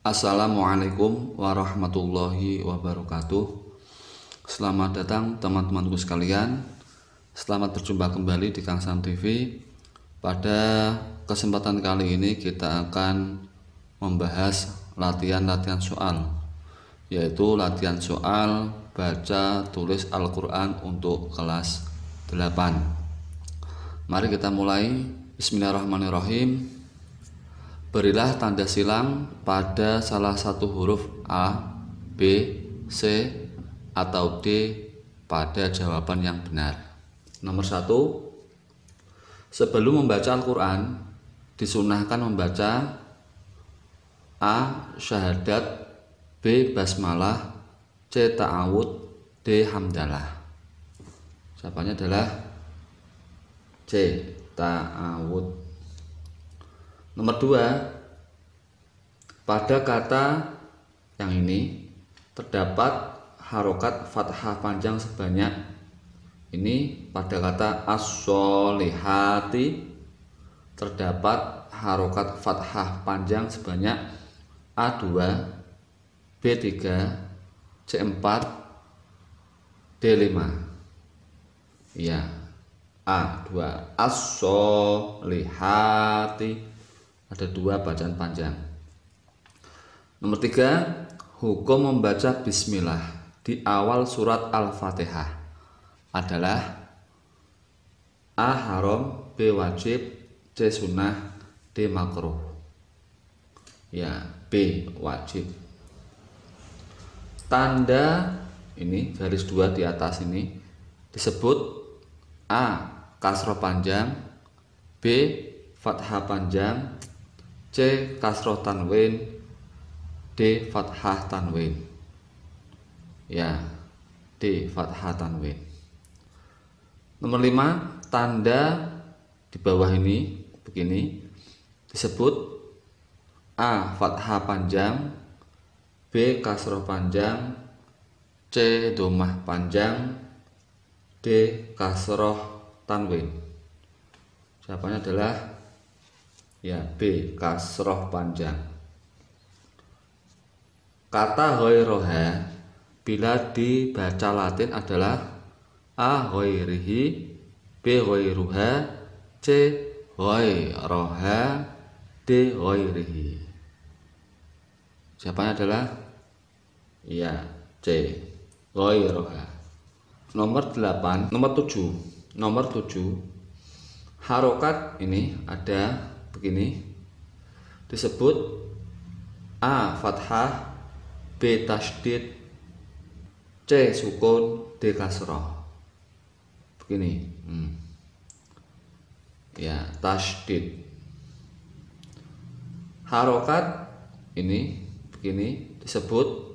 Assalamualaikum warahmatullahi wabarakatuh. Selamat datang teman-temanku sekalian. Selamat berjumpa kembali di Kang Sam TV. Pada kesempatan kali ini kita akan membahas latihan soal, yaitu latihan soal baca tulis Al-Quran untuk kelas 8. Mari kita mulai. Bismillahirrahmanirrahim. Berilah tanda silang pada salah satu huruf A, B, C, atau D pada jawaban yang benar. Nomor 1. Sebelum membaca Al-Quran, disunahkan membaca A. Syahadat, B. Basmalah, C. Ta'awud, D. Hamdalah. Jawabannya adalah C. Ta'awud. Nomor 2, pada kata yang ini terdapat harokat fathah panjang sebanyak ini. Pada kata as-solihati terdapat harokat fathah panjang sebanyak A2, B3, C4, D5. Ya, A2 as-solihati, ada 2 bacaan panjang. Nomor 3, hukum membaca bismillah di awal surat Al-Fatihah adalah A. Haram, B. Wajib, C. Sunnah, D. Makruh. Ya, B. Wajib. Tanda ini garis 2 di atas ini disebut A. Kasroh panjang, B. Fathah panjang, C. Kasroh tanwin, D. Fathah tanwin. Ya, D. Fathah tanwin. Nomor 5, tanda di bawah ini begini disebut A. Fathah panjang, B. Kasroh panjang, C. Domah panjang, D. Kasroh tanwin. Jawabannya adalah ya, B. Kasroh panjang. Kata ghoiroha bila dibaca Latin adalah A. ghoirihi, B. ghoiruha, C. ghoiroha, D. ghoirihi. Jawabannya adalah ya, C. ghoiroha. Nomor 7 harokat ini ada begini disebut A. Fathah, B. Tasydid, C. Sukun, D. Kasroh. Begini ya, tasydid. Harokat ini begini disebut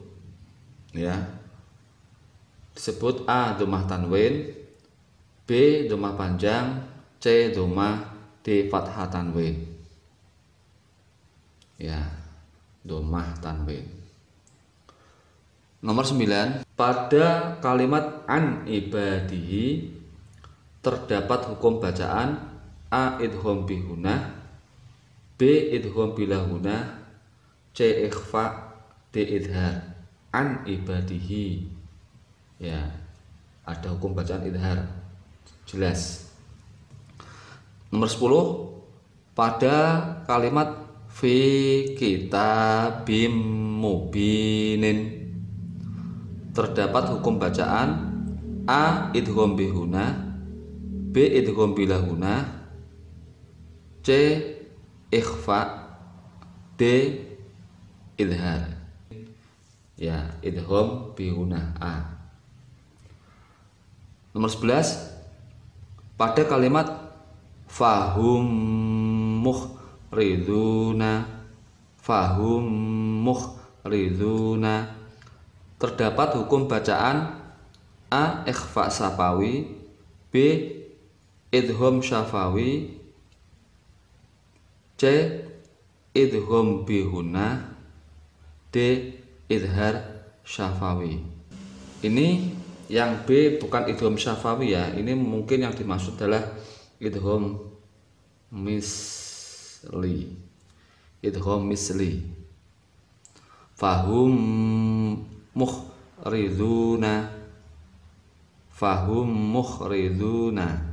ya, disebut A. Domah tanwin, B. Domah panjang, C. Domah, D. Fathah tanwin. Ya, domah tanwin. Nomor 9, pada kalimat an ibadihi terdapat hukum bacaan A. idgham bihunah, B. idgham bilahunah, C. ikhfa, D. idhar. An ibadihi, ya, ada hukum bacaan idhar, jelas. Nomor 10, pada kalimat fi kitabim mubinin terdapat hukum bacaan A. idgham bihunah, B. idgham bilahunah, C. ikhfa, D. idhar. Ya, idgham bihunah A. Nomor 11, pada kalimat fahum mukhriduna terdapat hukum bacaan A. ikhfa safawi, B. idgham syafawi, C. idgham bihunah, D. idhar syafawi. Ini yang B bukan idgham syafawi ya, ini mungkin yang dimaksud adalah idgham misli. Idgham misli. fahum mukhriduna, fahum mukhriduna.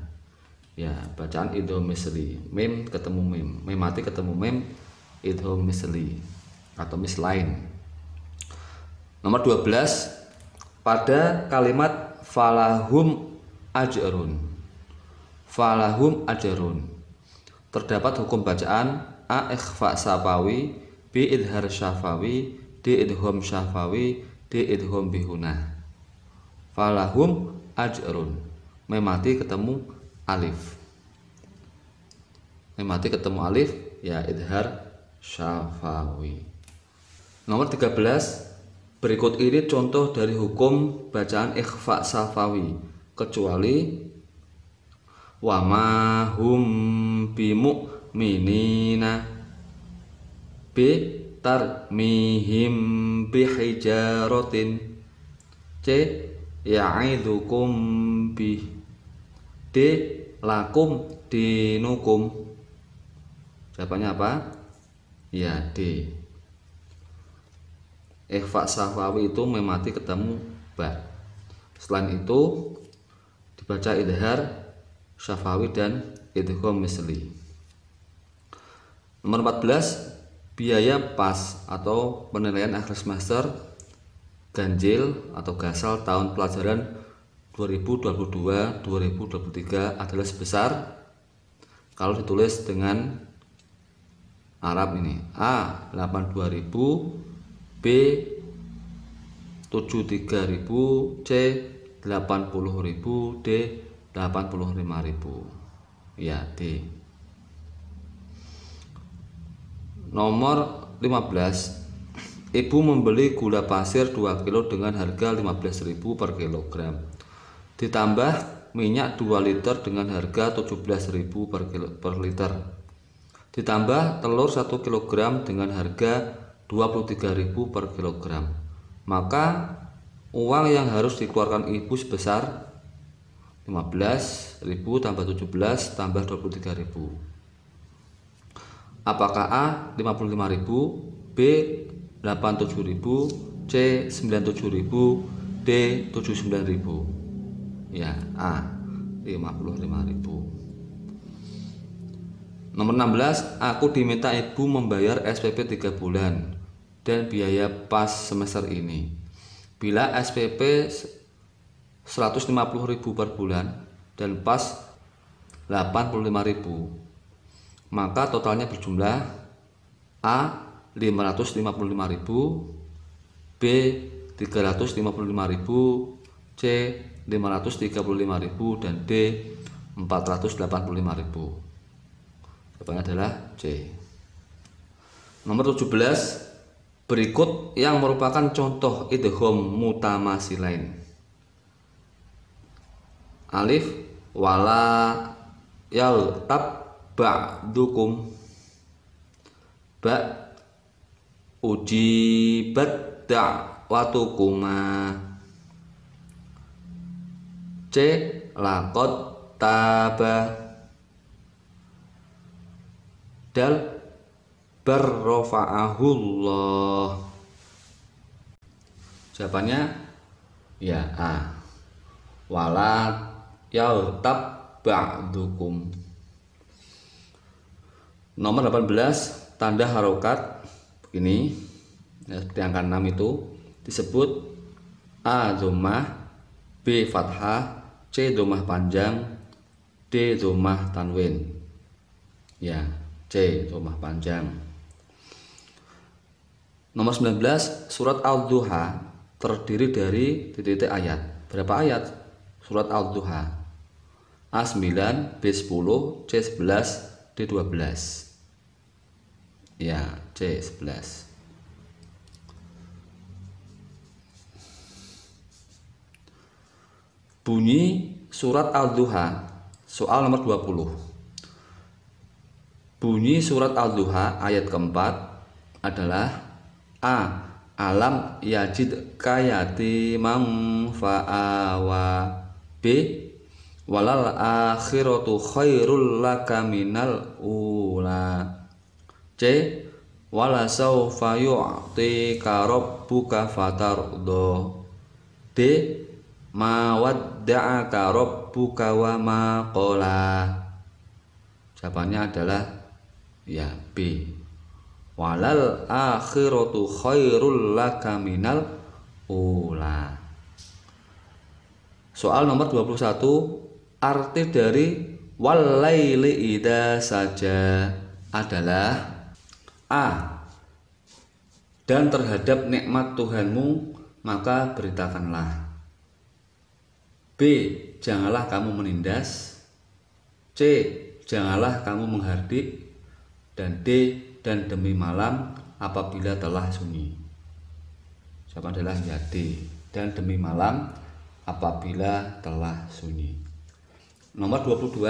Ya, bacaan idgham misli, mim ketemu mim, mim mati ketemu mim, idgham misli atau mislain. Nomor 12, pada kalimat falahum ajrun, falahum ajrun terdapat hukum bacaan a ikhfa syafawi, b idhar syafawi, d idgham syafawi, d idgham bihunah. Falahum ajrun, mim mati ketemu alif, mim mati ketemu alif, ya idhar syafawi. Nomor 13, berikut ini contoh dari hukum bacaan ikhfa syafawi kecuali wa ma hum bimu'minina, b tarmihim bihijaratin, c ya'idzukum bih, d lakum dinukum. Jawabannya apa? Ya, D. Ikhfa syafawi itu mim mati ketemu ba. Selain itu dibaca idhar syafawi dan idgham misli. Nomor 14, biaya PAS atau penilaian akhir semester ganjil atau gasal tahun pelajaran 2022-2023 adalah sebesar, kalau ditulis dengan Arab ini, A 82.000, B 73.000, C 80.000, D 85.000. Ya, D. Nomor 15, ibu membeli gula pasir 2 kilo dengan harga 15.000 per kilogram, ditambah minyak 2 liter dengan harga 17.000 per liter, ditambah telur 1 kilogram dengan harga 23.000 per kilogram. Maka uang yang harus dikeluarkan ibu sebesar 15.000 tambah 17 tambah 23.000. Apakah A 55.000, B 87.000, C 97.000, D 79.000? Ya, A 55.000. Nomor 16, aku diminta ibu membayar SPP 3 bulan dan biaya PAS semester ini. Bila SPP 150.000 per bulan dan PAS 85.000, maka totalnya berjumlah A 555.000, B 355.000, C 535.000, dan D 485.000. Jawabannya adalah C. Nomor 17, berikut yang merupakan contoh idgham mutamasilain. Alif wala yaltab ba'dukum, ba ujibat da'watukuma, C laqad taba, dal barrofa'ahullah. Jawabannya ya A, wala yaltab ba'dukum. Nomor 18, tanda harokat begini ya, seperti angka 6 itu disebut A dhammah, B fathah, C dhammah panjang, D dhammah tanwin. Ya, C dhammah panjang. Nomor 19, surat Al-Duha terdiri dari titik-titik ayat. Berapa ayat surat Al-Duha? A9, B10, C11, D12. Ya, C11. Bunyi surat Al-Duha, soal nomor 20. Bunyi surat Al-Duha ayat keempat adalah A. Alam yajid kayatimam fa'awa, B. Walal akhiratu khairul laka minal ula, C. wala saufa yu'tika rabbuka fatarda. D. Ma wadda'aka rabbuka wa ma qala. Jawabannya adalah ya B. Walal akhiratu khairul laka minal ula. Soal nomor 21, arti dari walaili idza saja adalah A. Dan terhadap nikmat Tuhanmu maka beritakanlah. B. Janganlah kamu menindas. C. Janganlah kamu menghardik. Dan D. Dan demi malam apabila telah sunyi. Jawaban adalah ya D. Dan demi malam apabila telah sunyi. Nomor 22,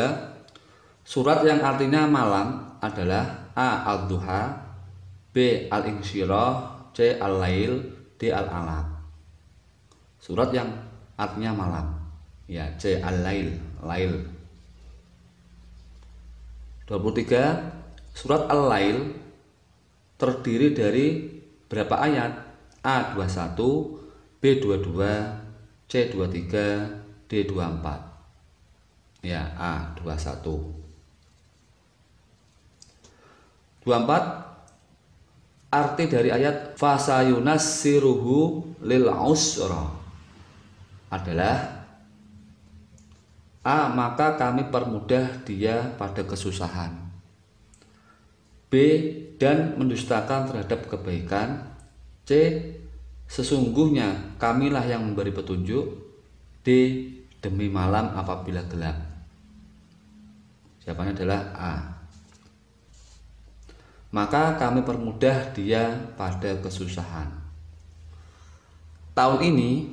surat yang artinya malam adalah A. Al-Duha, B. Al-Insyirah, C. Al-Lail, D. Al-Alaq. Surat yang artinya malam, ya C. Al-Lail, Lail. 23, surat Al-Lail terdiri dari berapa ayat? A. 21, B. 22, C. 23, D. 24. Ya, A. 21. 24, arti dari ayat fasayunassiruhu lil usra adalah A. Maka kami permudah dia pada kesusahan. B. Dan mendustakan terhadap kebaikan. C. Sesungguhnya kamilah yang memberi petunjuk. D. Demi malam apabila gelap. Jawabannya adalah A. Maka kami permudah dia pada kesusahan. Tahun ini,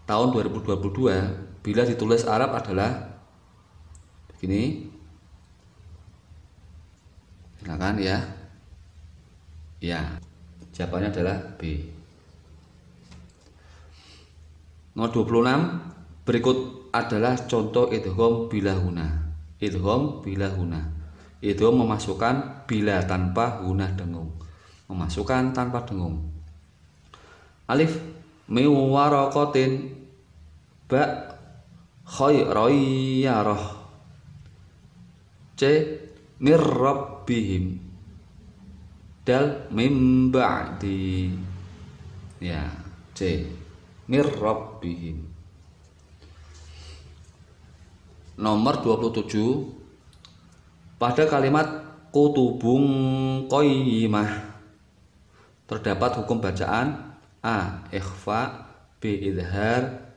tahun 2022, bila ditulis Arab adalah begini. Silakan ya. Ya, jawabannya adalah B. Nomor 26, berikut adalah contoh idgham bila huna. Idgham bila huna. Idgham memasukkan bila tanpa huna dengung. Memasukkan tanpa dengung. Alif min waraqatin, ba khayrayyarah, C. mir rabbihim, dal mim ba'di, ya C. mir rabbihim. Nomor 27, pada kalimat kutubung qayyimah terdapat hukum bacaan A. Ikhfa, B. Idhar,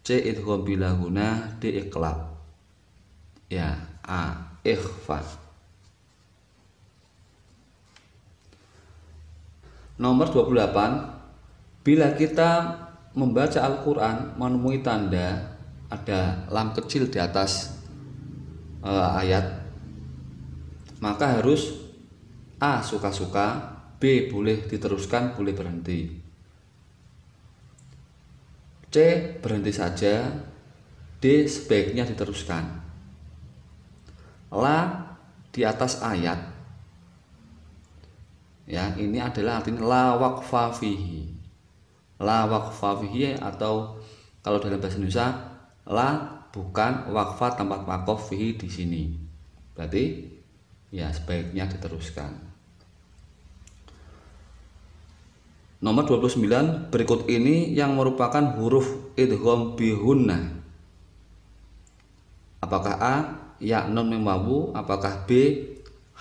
C. Idgham bila huna, D. Iqlab. Ya, A. Ikhfa. Nomor 28, bila kita membaca Al-Quran menemui tanda ada lam kecil di atas ayat, maka harus A. Suka-suka, B. Boleh diteruskan, boleh berhenti, C. Berhenti saja, D. Sebaiknya diteruskan. La di atas ayat, ya ini adalah artinya la waqfa fihi. La waqfa fihi, atau kalau dalam bahasa Indonesia la bukan waqfa tempat waqaf fihi di sini. Berarti ya sebaiknya diteruskan. Nomor 29, berikut ini yang merupakan huruf idgham bihunna. Apakah A. Ya nun mim wawu, apakah B.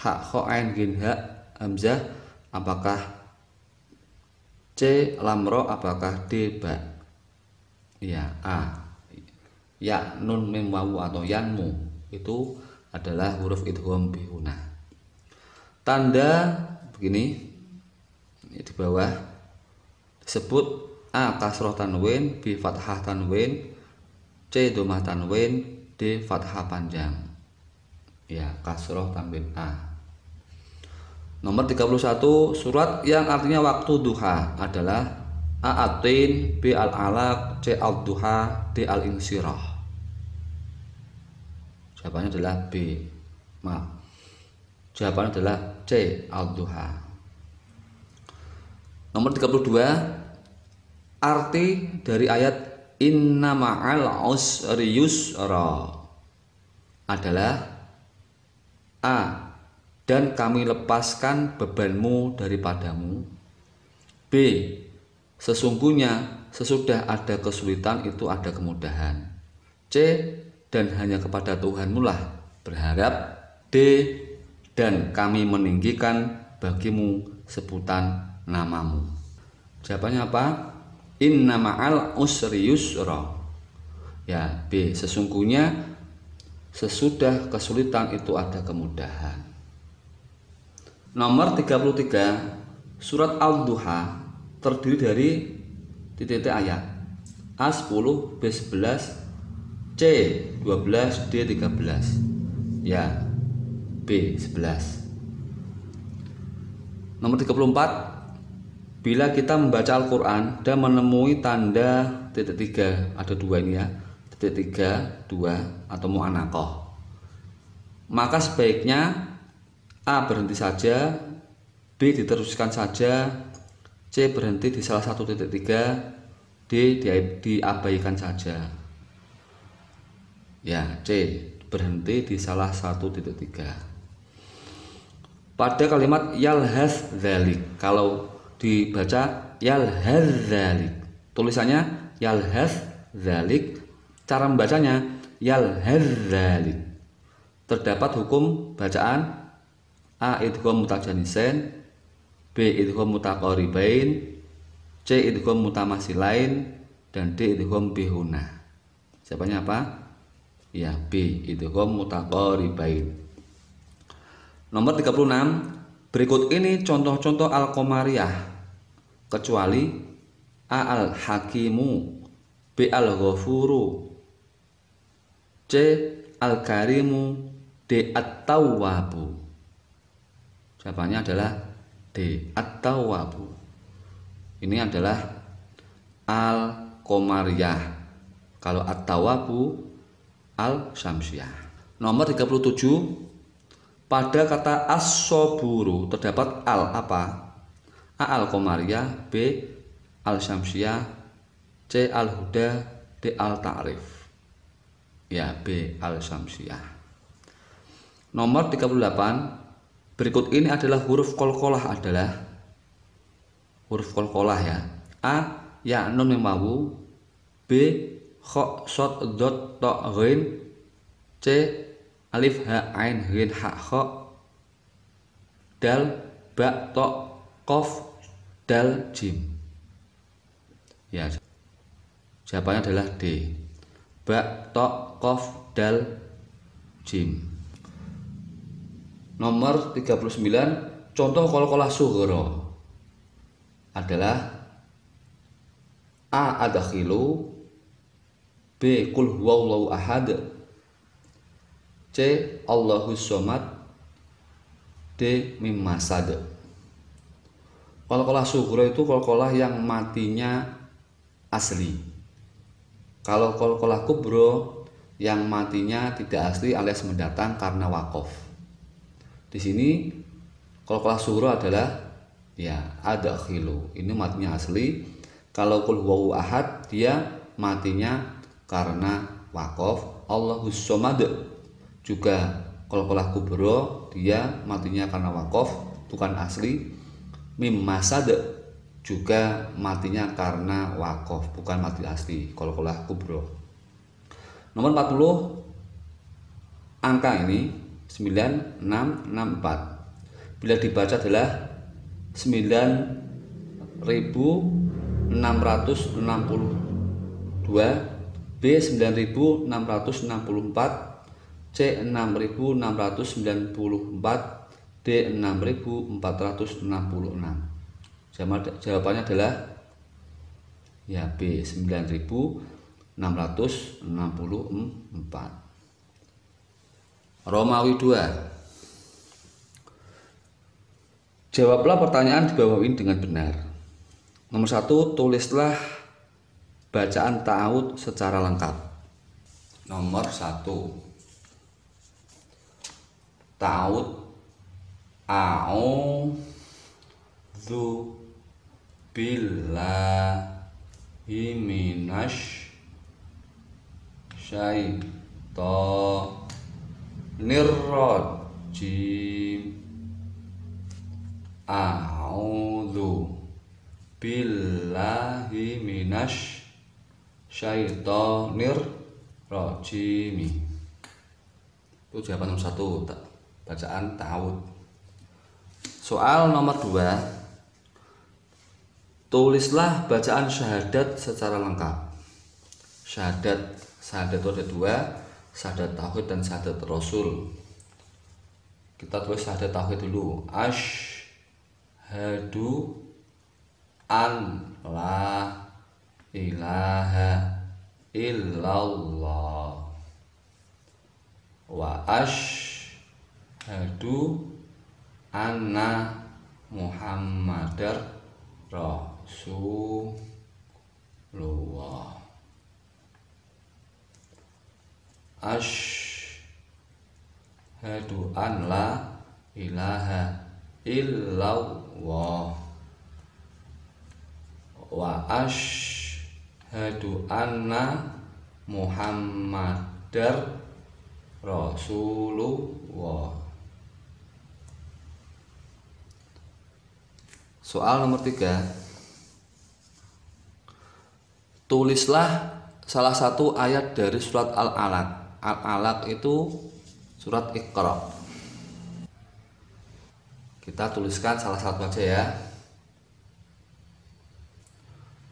Ha kha ain ghin ha hamzah, apakah C. lam ra, apakah D. ba? Ya, A. Ya nun mim wawu atau yanmu itu adalah huruf idgham bihunna. Tanda begini di bawah disebut A. Kasroh tanwin, B. Fathah tanwin, C. Dhammah tanwin, D. Fathah panjang. Ya, kasroh tanwin A. Nomor 31, surat yang artinya waktu duha adalah A. At-Tin, B. Al-Alaq, C. Al-Duha, D. Al-Insyirah. Jawabannya adalah B. Maaf. Jawabannya adalah C. Al-Duha. Nomor 32, arti dari ayat inna ma'al usri yusra adalah A. Dan kami lepaskan bebanmu daripadamu. B. Sesungguhnya sesudah ada kesulitan itu ada kemudahan. C. Dan hanya kepada Tuhanmu lah berharap. D. Dan kami meninggikan bagimu sebutan namamu. Jawabannya apa? Inna ma'al usri yusra. Ya, B. Sesungguhnya sesudah kesulitan itu ada kemudahan. Nomor 33, surat Al-Duha terdiri dari titik-titik ayat A10, B11, C12, D13. Ya, B11. Nomor 34, bila kita membaca Al-Quran dan menemui tanda titik 3, ada 2 ini ya, titik 3, 2 atau mu'anaqah, maka sebaiknya A. berhenti saja, B. diteruskan saja, C. berhenti di salah satu titik 3, D. diabaikan saja. Ya, C. berhenti di salah satu titik 3. Pada kalimat yalhaz dzalik, kalau dibaca yalhaz dzalik, tulisannya yalhaz dzalik, cara membacanya yalhaz dzalik. Terdapat hukum bacaan A. idgham mutajanisain, B. idgham mutaqaribain, C. idgham mutamatsilain, dan D. idgham bihuna. Jawabannya apa? Ya, B. idgham mutaqaribain. Nomor 36, berikut ini contoh-contoh al-qamariyah kecuali A. al-hakimu, B. al-ghafuru, C. al-karimu, D. at-tawwabu. Jawabannya adalah D. at-tawwabu. Ini adalah al-qamariyah. Kalau at-tawwabu al-syamsiyah. Nomor 37, pada kata as-saburu terdapat al apa? A. al-qamariyah, B. al-syamsiyah, C. al-huda, D. al-ta'rif. Ya, B. al-syamsiyah. Nomor 38, berikut ini adalah huruf qalqalah adalah huruf qalqalah ya. A. ya nun mim wawu, B. kha shad dot ta ghain, C. alif ha ain ghain ha kha, dal ba ta qaf dal jim. Ya, jawabannya adalah D. Ba ta qaf dal jim. Nomor 39, contoh qalqalah sughra adalah A. adkhilu, B. qul huwallahu ahad, C. Allahus somad, D. mim masad. Qalqalah sughra itu qalqalah yang matinya asli. Kalau qalqalah kubra yang matinya tidak asli alias mendatang karena waqaf. Di sini qalqalah sughra adalah ya adkhilu, ini matinya asli. Kalau qul huwallahu ahad dia matinya karena waqaf. Allahus somad juga qalqalah kubra dia matinya karena waqaf bukan asli. Mim masad juga matinya karena waqaf bukan mati asli qalqalah kubra. Nomor 40, angka ini 9664 bila dibaca adalah 9662, B 9664, C 6694, D 6466. Jawabannya adalah ya B 9664. Romawi 2. Jawablah pertanyaan di bawah ini dengan benar. Nomor 1, tulislah bacaan ta'awud secara lengkap. Nomor 1, ta'awud a'udzu billahi minasy syaitonir rajim. A'udzu billahi minasy syaitonir rajim. Itu jawaban nomor 1, bacaan ta'awudz. Soal nomor 2, tulislah bacaan syahadat secara lengkap. Syahadat itu ada 2, syahadat tauhid dan syahadat rasul. Kita tulis syahadat tauhid dulu. Asyhadu an la ilaha illallah wa asyhadu anna muhammadar rasulullah. Asyhadu an la ilaha illallah wa asyhadu anna muhammadar rasulullah. Soal nomor 3, tulislah salah satu ayat dari surat Al-Alaq. Al-Alaq itu surat Iqra. Kita tuliskan salah satu aja ya.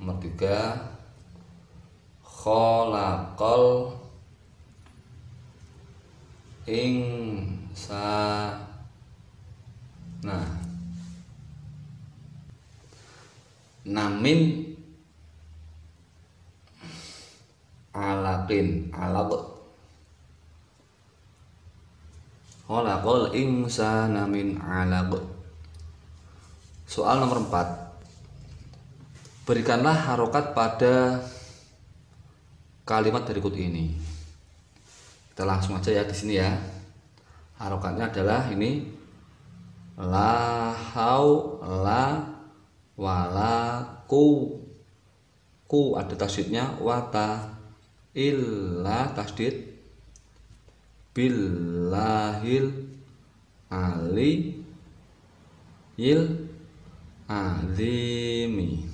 Nomor 3, khalaqal insana namin alaqin. Alaq, khalaqal insana min alaq. Soal nomor 4, berikanlah harokat pada kalimat berikut ini. Kita langsung aja ya di sini ya. Harokatnya adalah ini, la haula wala ku ada tasydidnya, wata illa tasydid billahil aliyil azimi.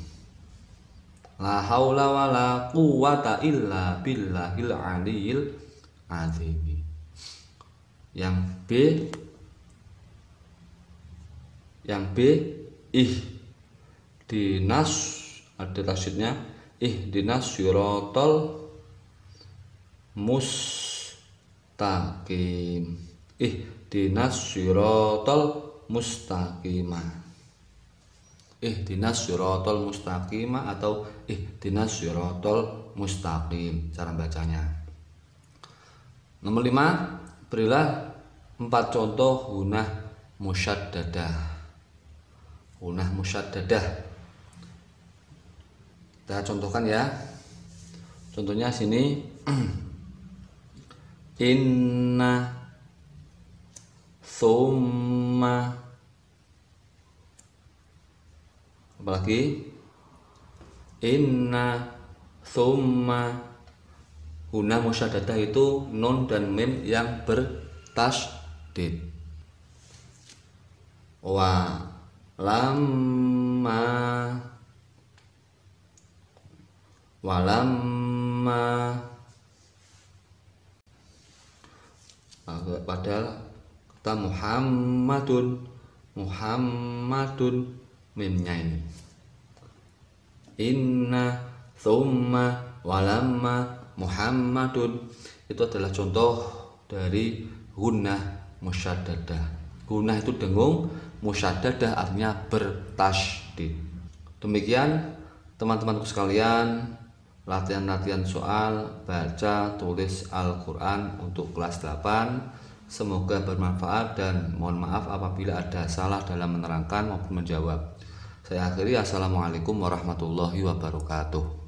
La haula wala quwata illa billahil aliyil azimi. Yang B ihdinas, ada tasydidnya, ihdinas siratal mustaqim. Ihdinas siratal mustaqimah. Ihdinas siratal mustaqimah atau ihdinas siratal mustaqim cara bacanya. Nomor 5, berilah 4 contoh hunah musyaddadah. Hunah musyaddadah kita contohkan ya. Contohnya sini inna, summa, apalagi inna, summa. Hunah musyaddadah itu nun dan mim yang bertasydid. Wa lamma, walamma. Padahal kata Muhammadun mimnya ini. Inna, thumma, walamma, Muhammadun. Itu adalah contoh dari gunnah musyaddadah. Gunnah itu dengung, musyaddadah artinya bertasydid. Demikian teman-temanku sekalian, latihan-latihan soal baca tulis Al-Quran untuk kelas 8. Semoga bermanfaat dan mohon maaf apabila ada salah dalam menerangkan maupun menjawab. Saya akhiri, assalamualaikum warahmatullahi wabarakatuh.